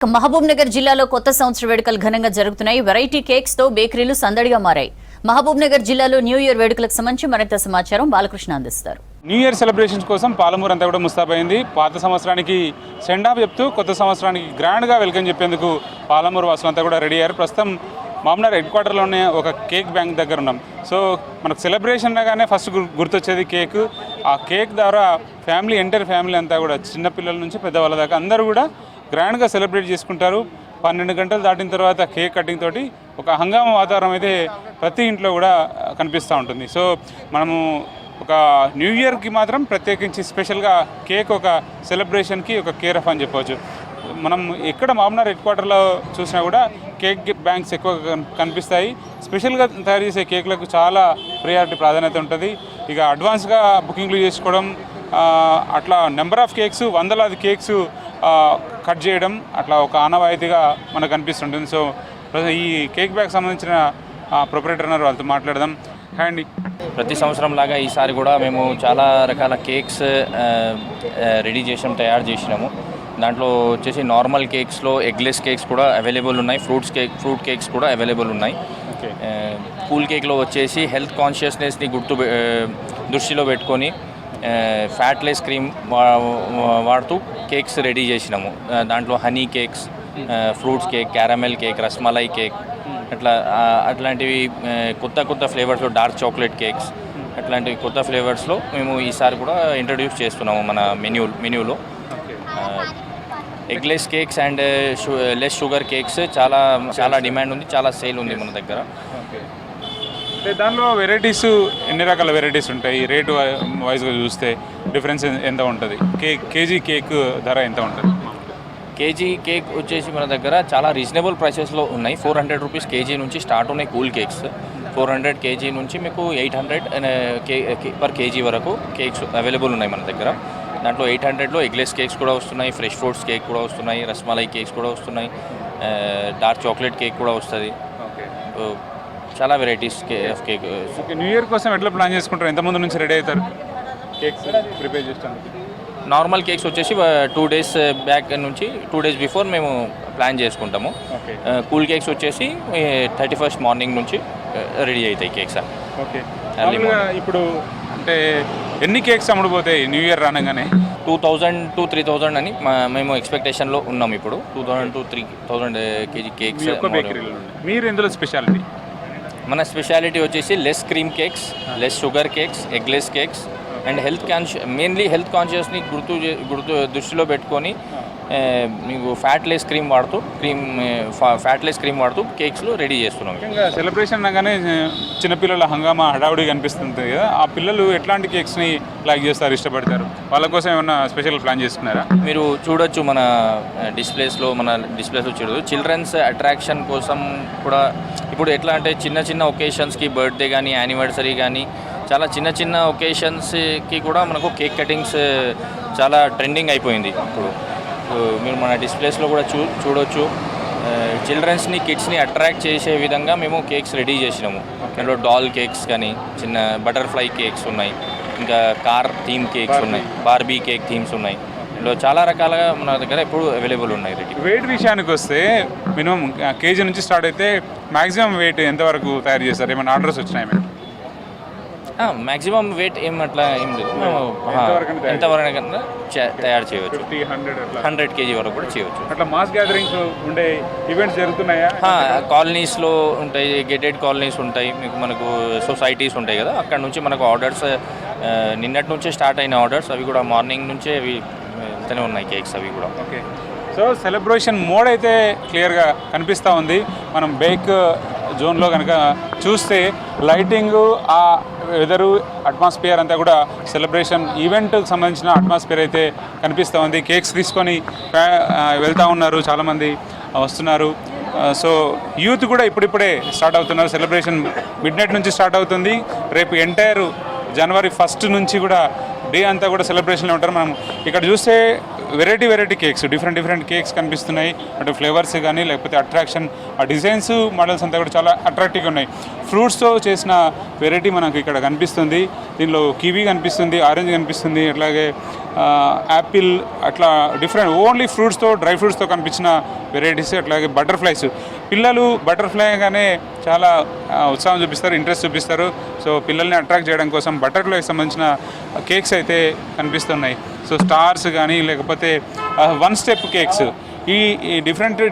మహబూబ్ నగర్ జిల్లాలో కొత్త సంవత్సర వేడుకలు ఘనంగా జరుగుతున్నాయి. వెరైటీ కేక్స్ తో బేకరీలు సందడిగా మారాయి. మహబూబ్ నగర్ జిల్లాలో న్యూ ఇయర్ వేడుకలకు సంబంధించి మరింత సమాచారం బాలకృష్ణ అందిస్తారు. న్యూ ఇయర్ సెలబ్రేషన్స్ కోసం పాలమూరు అంతా కూడా ముస్తాబైంది. పాత సంవత్సరానికి సెండ్ ఆఫ్ చెప్తూ కొత్త సంవత్సరానికి గ్రాండ్గా వెల్కమ్ చెప్పేందుకు పాలమూరు వాసులంతా కూడా రెడీ అయ్యారు. ప్రస్తుతం మామూలు హెడ్ క్వార్టర్లోనే ఒక కేక్ బ్యాంక్ దగ్గర ఉన్నాం. సో మనకు సెలబ్రేషన్ అనగానే ఫస్ట్ గుర్తొచ్చేది కేక్. ఆ కేక్ ద్వారా ఎంటైర్ ఫ్యామిలీ అంతా కూడా చిన్నపిల్లల నుంచి పెద్దవాళ్ళ దాకా అందరూ కూడా గ్రాండ్గా సెలబ్రేట్ చేసుకుంటారు. 12 గంటలు దాటిన తర్వాత కేక్ కటింగ్ తోటి ఒక హంగామా వాతావరణం అయితే ప్రతి ఇంట్లో కూడా కనిపిస్తూ ఉంటుంది. సో మనము ఒక న్యూ ఇయర్కి మాత్రం ప్రత్యేకించి స్పెషల్గా కేక్ ఒక సెలబ్రేషన్కి ఒక కేర్ ఆఫ్ అని చెప్పవచ్చు. మనం ఎక్కడ మామూలు హెడ్ క్వార్టర్లో చూసినా కూడా కేక్ బ్యాంక్స్ ఎక్కువ కనిపిస్తాయి. స్పెషల్గా తయారు చేసే కేక్లకు చాలా ప్రియారిటీ ప్రాధాన్యత ఉంటుంది. ఇక అడ్వాన్స్గా బుకింగ్లు చేసుకోవడం, అట్లా నెంబర్ ఆఫ్ కేక్స్, వందలాది కేక్స్ కట్ చేయడం అట్లా ఒక ఆనవాయితీగా మనకు అనిపిస్తుంటుంది. సో ఈ కేక్ బ్యాగ్ సంబంధించిన ప్రొపరేటర్ ఉన్నారు, వాళ్ళతో మాట్లాడదాం. అండ్ ప్రతి సంవత్సరం లాగా ఈసారి కూడా మేము చాలా రకాల కేక్స్ రెడీ చేసాము, తయారు చేసినాము. దాంట్లో వచ్చేసి నార్మల్ కేక్స్లో ఎగ్లెస్ కేక్స్ కూడా అవైలబుల్ ఉన్నాయి, ఫ్రూట్ కేక్స్ కూడా అవైలబుల్ ఉన్నాయి. కూల్ కేక్లో వచ్చేసి హెల్త్ కాన్షియస్నెస్ని దృష్టిలో పెట్టుకొని ఫ్యాట్లెస్ క్రీమ్ వాడుతూ కేక్స్ రెడీ చేసినాము. దాంట్లో honey cakes, fruits cake, caramel cake, rasmalai cake, అట్లాంటివి కొత్త ఫ్లేవర్స్లో డార్క్ చాక్లెట్ కేక్స్, అట్లాంటివి కొత్త ఫ్లేవర్స్లో మేము ఈసారి కూడా ఇంట్రడ్యూస్ చేస్తున్నాము మన మెన్యూలో. Eggless cakes and less sugar cakes చాలా డిమాండ్ ఉంది, చాలా సేల్ ఉంది మన దగ్గర. అంటే దానిలో వెరైటీస్ ఎన్ని రకాల వెరైటీస్ ఉంటాయి? రేటు వైజ్గా చూస్తే డిఫరెన్స్ ఎంత ఉంటుంది? కేజీ కేక్ ధర ఎంత ఉంటుంది? కేజీ కేక్ వచ్చేసి మన దగ్గర చాలా రీజనబుల్ ప్రైసెస్లో ఉన్నాయి. 400 రూపీస్ కేజీ నుంచి స్టార్ట్ ఉన్నాయి కూల్ కేక్స్. 400 కేజీ నుంచి మీకు 800 పర్ కేజీ వరకు కేక్స్ అవైలబుల్ ఉన్నాయి మన దగ్గర. దాంట్లో 800లో ఎగ్లెస్ కేక్స్ కూడా వస్తున్నాయి, ఫ్రెష్ ఫ్రూట్స్ కేక్ కూడా వస్తున్నాయి, రస్మలై కేక్స్ కూడా వస్తున్నాయి, డార్క్ చాక్లెట్ కేక్ కూడా వస్తుంది. చాలా varieties of cake. New year కోసం ఎట్లా ప్లాన్ చేసుకుంటారు? ఎంతమంది నుంచి రెడీ అవుతారు కేక్స్ ప్రిపేర్ చేస్తాను? నార్మల్ కేక్స్ వచ్చేసి 2 days బ్యాక్ నుంచి 2 days బిఫోర్ మేము ప్లాన్ చేసుకుంటాము. కూల్ కేక్స్ వచ్చేసి 31st మార్నింగ్ నుంచి రెడీ అవుతాయి కేక్స్. ఓకే, ఇప్పుడు అంటే ఎన్ని కేక్స్ అమ్ముడుపోతాయి న్యూ ఇయర్ రానగానే? 2000 to 3000 అని మేము ఎక్స్పెక్టేషన్లో ఉన్నాం. ఇప్పుడు 2000 to 3000 కేజీ కేక్స్. మీరు ఎందులో స్పెషాలిటీ? మన స్పెషాలిటీ వచ్చేసి less cream cakes, less sugar cakes, eggless cakes and mainly health కాన్షియస్ని దృష్టిలో పెట్టుకొని మీకు ఫ్యాట్లెస్ క్రీమ్ వాడుతూ కేక్స్లో రెడీ చేస్తున్నాం. ఇంకా సెలబ్రేషన్ అనగానే చిన్నపిల్లల హంగామా హడావుడి కనిపిస్తుంది కదా, ఆ పిల్లలు ఎట్లాంటి కేక్స్ని లైక్ చేస్తారు, ఇష్టపడతారు? వాళ్ళ కోసం ఏమన్నా స్పెషల్ ప్లాన్ చేసుకున్నారా? మీరు చూడొచ్చు మన డిస్ప్లేస్లో చూడొచ్చు. చిల్డ్రన్స్ అట్రాక్షన్ కోసం కూడా ఇప్పుడు ఎట్లా అంటే చిన్న ఒకేషన్స్కి, బర్త్డే కానీ, యానివర్సరీ కానీ, చాలా చిన్న ఒకేషన్స్కి కూడా మనకు కేక్ కటింగ్స్ చాలా ట్రెండింగ్ అయిపోయింది. ఇప్పుడు మీరు మన డిస్ప్లేస్లో కూడా చూడొచ్చు. చిల్డ్రన్స్ని, కిడ్స్ని అట్రాక్ట్ చేసే విధంగా మేము కేక్స్ రెడీ చేసినాము. దాంట్లో డాల్ కేక్స్ కానీ, చిన్న బటర్ఫ్లై కేక్స్ ఉన్నాయి, ఇంకా కార్ థీమ్ కేక్స్ ఉన్నాయి, బార్బీ కేక్ థీమ్స్ ఉన్నాయి. ఇందులో చాలా రకాలుగా మన దగ్గర ఎప్పుడు అవైలబుల్ ఉన్నాయి. వెయిట్ విషయానికి వస్తే మినిమం కేజీ నుంచి స్టార్ట్ అయితే మ్యాక్సిమం వెయిట్ ఎంతవరకు తయారు చేస్తారు? ఏమైనా ఆర్డర్స్ వచ్చినాయి మీకు? మ్యాక్సిమం వెయిట్ ఏం లేదు, మేము ఎంతవరకు తయారు చేయవచ్చు. 100 కేజీ వరకు కూడా చేయవచ్చు. అట్లా మాస్ గ్యాదరింగ్స్ ఉండే ఈవెంట్స్ జరుగుతున్నాయా? కాలనీస్లో ఉంటాయి, గేటెడ్ కాలనీస్ ఉంటాయి, మనకు సొసైటీస్ ఉంటాయి కదా, అక్కడ నుంచి మనకు ఆర్డర్స్ నిన్నటి నుంచే స్టార్ట్ అయిన ఆర్డర్స్, అవి కూడా మార్నింగ్ నుంచే అవి వెళ్తూనే ఉన్నాయి కేక్స్ అవి కూడా. ఓకే, సో సెలబ్రేషన్ మోడ్ అయితే క్లియర్గా కనిపిస్తూ ఉంది. మనం బేక్ జోన్లో కనుక చూస్తే లైటింగు, ఆ వెదరు, అట్మాస్ఫియర్ అంతా కూడా సెలబ్రేషన్ ఈవెంట్కి సంబంధించిన అట్మాస్ఫియర్ అయితే కనిపిస్తూ ఉంది. కేక్స్ తీసుకొని వెళ్తూ ఉన్నారు, చాలామంది వస్తున్నారు. సో యూత్ కూడా ఇప్పుడిప్పుడే స్టార్ట్ అవుతున్నారు. సెలబ్రేషన్ మిడ్నైట్ నుంచి స్టార్ట్ అవుతుంది. రేపు ఎంటైర్ January 1st నుంచి కూడా డే అంతా కూడా సెలబ్రేషన్లో ఉంటారు. మనం ఇక్కడ చూస్తే వెరైటీ కేక్స్, డిఫరెంట్ కేక్స్ కనిపిస్తున్నాయి. అటు ఫ్లేవర్స్ కానీ, లేకపోతే అట్రాక్షన్, ఆ డిజైన్స్, మోడల్స్ అంతా కూడా చాలా అట్రాక్టివ్గా ఉన్నాయి. ఫ్రూట్స్తో చేసిన వెరైటీ మనకు ఇక్కడ కనిపిస్తుంది. దీనిలో కివీ కనిపిస్తుంది, ఆరెంజ్ కనిపిస్తుంది, అట్లాగే యాపిల్ అట్లా డిఫరెంట్ ఓన్లీ ఫ్రూట్స్తో డ్రై ఫ్రూట్స్తో కనిపించిన వెరైటీస్, అట్లాగే బటర్ఫ్లైస్. పిల్లలు బటర్ఫ్లైగానే చాలా ఉత్సాహం చూపిస్తారు, ఇంట్రెస్ట్ చూపిస్తారు. సో పిల్లల్ని అట్రాక్ట్ చేయడం కోసం బటర్ఫ్లైకి సంబంధించిన కేక్స్ అయితే కనిపిస్తున్నాయి. సో స్టార్స్ కానీ లేకపోతే వన్ స్టెప్ కేక్స్, ఈ డిఫరెంట్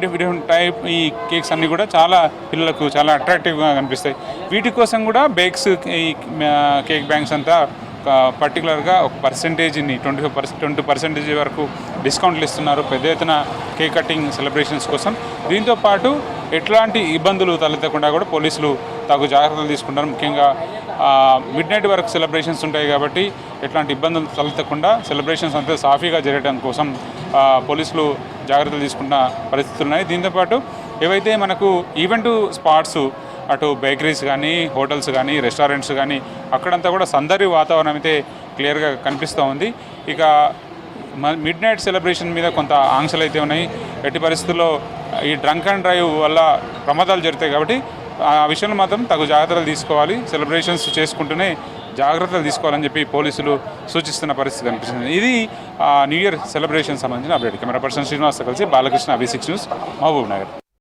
టైప్ ఈ కేక్స్ అన్నీ కూడా చాలా పిల్లలకు చాలా అట్రాక్టివ్గా కనిపిస్తాయి. వీటి కోసం కూడా బేక్స్ ఈ కేక్ బ్యాంక్స్ అంతా పర్టికులర్గా ఒక పర్సెంటేజ్ని 20% వరకు డిస్కౌంట్లు ఇస్తున్నారు పెద్ద ఎత్తున కేక్ కటింగ్ సెలబ్రేషన్స్ కోసం. దీంతోపాటు ఎట్లాంటి ఇబ్బందులు తలెత్తకుండా కూడా పోలీసులు తగు జాగ్రత్తలు తీసుకుంటారు. ముఖ్యంగా మిడ్ నైట్ వరకు సెలబ్రేషన్స్ ఉంటాయి కాబట్టి ఎట్లాంటి ఇబ్బందులు తలెత్తకుండా సెలబ్రేషన్స్ అంతా సాఫీగా జరగడం కోసం పోలీసులు జాగ్రత్తలు తీసుకున్న పరిస్థితులు ఉన్నాయి. దీంతోపాటు ఏవైతే మనకు ఈవెంట్ స్పాట్స్, అటు బేకరీస్ కానీ, హోటల్స్ కానీ, రెస్టారెంట్స్ కానీ, అక్కడంతా కూడా సందడి వాతావరణం అయితే క్లియర్గా కనిపిస్తూ ఉంది. ఇక మిడ్ నైట్ సెలబ్రేషన్ మీద కొంత ఆంక్షలు అయితే ఉన్నాయి. ఎట్టి పరిస్థితుల్లో ఈ డ్రంక్ అండ్ డ్రైవ్ వల్ల ప్రమాదాలు జరుగుతాయి కాబట్టి ఆ విషయంలో మాత్రం తగు జాగ్రత్తలు తీసుకోవాలి. సెలబ్రేషన్స్ చేసుకుంటూనే జాగ్రత్తలు తీసుకోవాలని చెప్పి పోలీసులు సూచిస్తున్న పరిస్థితి కనిపిస్తుంది. ఇది న్యూ ఇయర్ సెలబ్రేషన్ సంబంధించిన అప్డేట్. కెమెరా పర్సన్ శ్రీనివాస్తో కలిసి బాలకృష్ణ, V6 న్యూస్, మహబూబ్ నగర్.